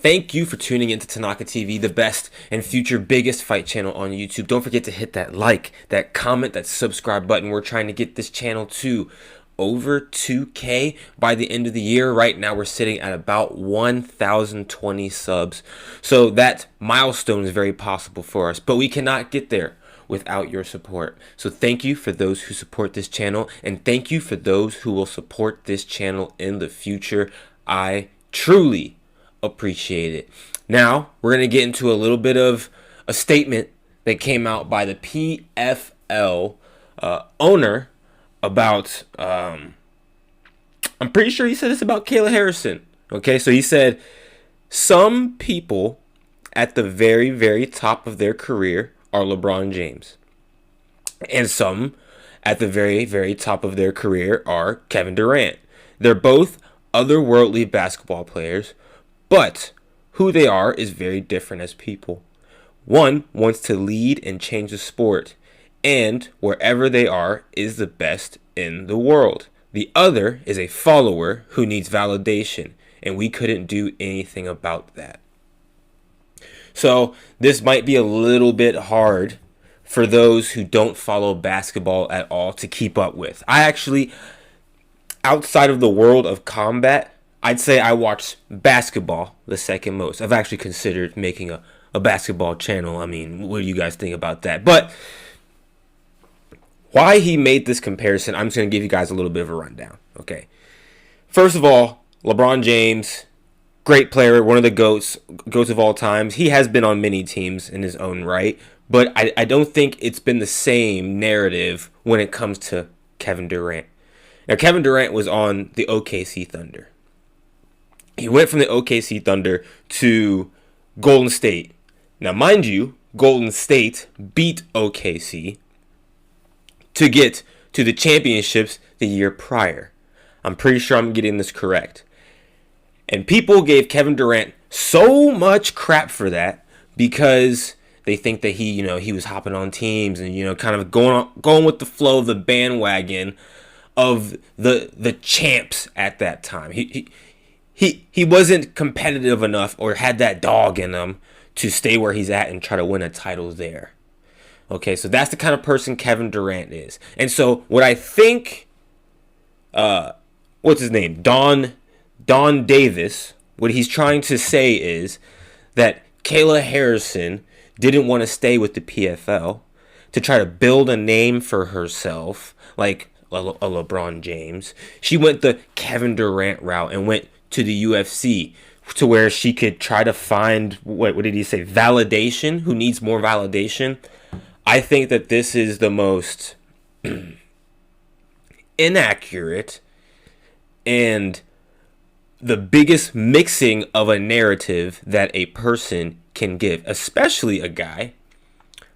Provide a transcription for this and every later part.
Thank you for tuning into Tanaka TV, the best and future biggest fight channel on YouTube. Don't forget to hit that like, that comment, that subscribe button. We're trying to get this channel to over 2K by the end of the year. Right now we're sitting at about 1,020 subs. So that milestone is very possible for us, but we cannot get there without your support. So thank you for those who support this channel, and thank you for those who will support this channel in the future. I truly appreciate it. Now we're going to get into a little bit of a statement that came out by the PFL owner about I'm pretty sure he said this about Kayla Harrison. Okay, so he said some people at the very top of their career are LeBron James, and some at the very top of their career are Kevin Durant. They're both otherworldly basketball players, but who they are is very different as people. One wants to lead and change the sport, and wherever they are is the best in the world. The other is a follower who needs validation, and we couldn't do anything about that. So this might be a little bit hard for those who don't follow basketball at all to keep up with. I actually, outside of the world of combat, I'd say I watch basketball the second most. I've actually considered making a basketball channel. I mean, what do you guys think about that? But why he made this comparison, I'm just going to give you guys a little bit of a rundown. Okay. First of all, LeBron James, great player, one of the GOATs of all times. He has been on many teams in his own right, but I don't think it's been the same narrative when it comes to Kevin Durant. Now, Kevin Durant was on the OKC Thunder. He went from the OKC Thunder to Golden State. Now, mind you, Golden State beat OKC to get to the championships the year prior. I'm pretty sure I'm getting this correct. And people gave Kevin Durant so much crap for that because they think that he was hopping on teams and kind of going with the flow of the bandwagon of the champs at that time. He wasn't competitive enough or had that dog in him to stay where he's at and try to win a title there. Okay, so that's the kind of person Kevin Durant is. And so what I think, what's his name? Donn Davis, what he's trying to say is that Kayla Harrison didn't want to stay with the PFL to try to build a name for herself like a LeBron James. She went the Kevin Durant route and went to the UFC to where she could try to find, what did he say, validation, who needs more validation. I think that this is the most inaccurate and the biggest mixing of a narrative that a person can give, especially a guy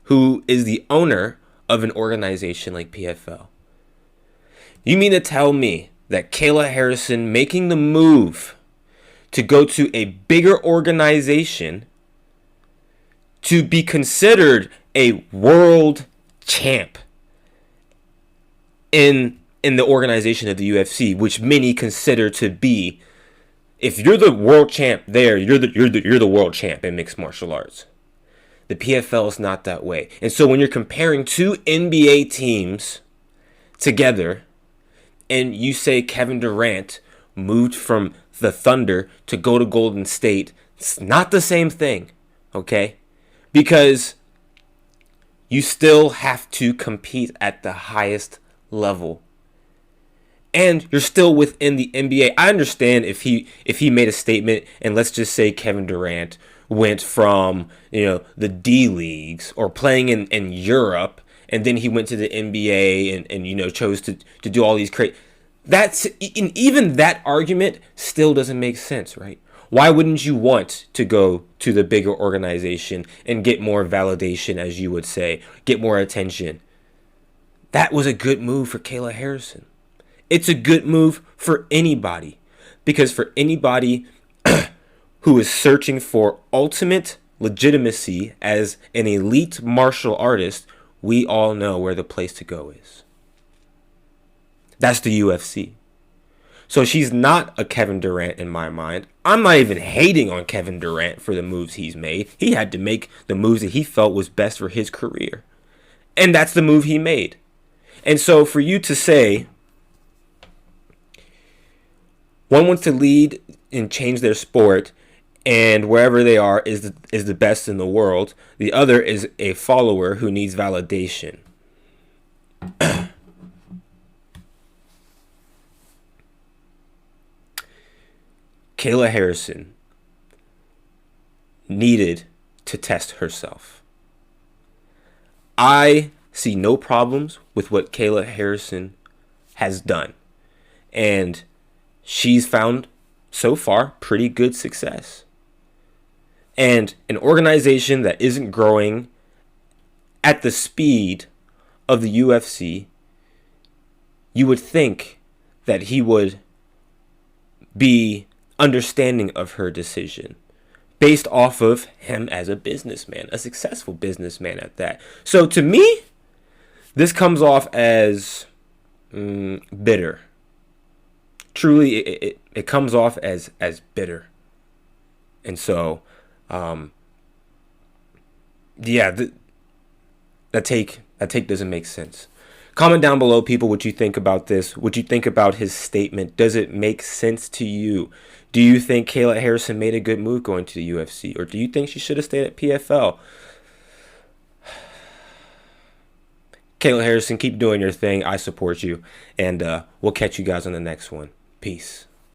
who is the owner of an organization like PFL. You mean to tell me that Kayla Harrison making the move to go to a bigger organization to be considered a world champ in the organization of the UFC, which many consider to be, if you're the world champ there, you're the world champ in mixed martial arts. The PFL is not that way. And so when you're comparing two NBA teams together and you say Kevin Durant moved from the Thunder to go to Golden State, it's not the same thing, okay? Because you still have to compete at the highest level. And you're still within the NBA. I understand if he made a statement, and let's just say Kevin Durant went from the D leagues or playing in Europe, and then he went to the NBA and chose to do all these crazy. Even that argument still doesn't make sense, right? Why wouldn't you want to go to the bigger organization and get more validation, as you would say, get more attention? That was a good move for Kayla Harrison. It's a good move for anybody, because for anybody who is searching for ultimate legitimacy as an elite martial artist, we all know where the place to go is. That's the UFC. So she's not a Kevin Durant in my mind. I'm not even hating on Kevin Durant for the moves he's made. He had to make the moves that he felt was best for his career. And that's the move he made. And so for you to say one wants to lead and change their sport, and wherever they are is the best in the world, the other is a follower who needs validation. Kayla Harrison needed to test herself. I see no problems with what Kayla Harrison has done. And she's found, so far, pretty good success. And an organization that isn't growing at the speed of the UFC, you would think that he would be understanding of her decision based off of him as a businessman, a successful businessman at that. So to me, this comes off as bitter. Truly, it comes off as bitter. And so, that take doesn't make sense. Comment down below, people, what you think about this. What you think about his statement. Does it make sense to you? Do you think Kayla Harrison made a good move going to the UFC? Or do you think she should have stayed at PFL? Kayla Harrison, keep doing your thing. I support you. And we'll catch you guys on the next one. Peace.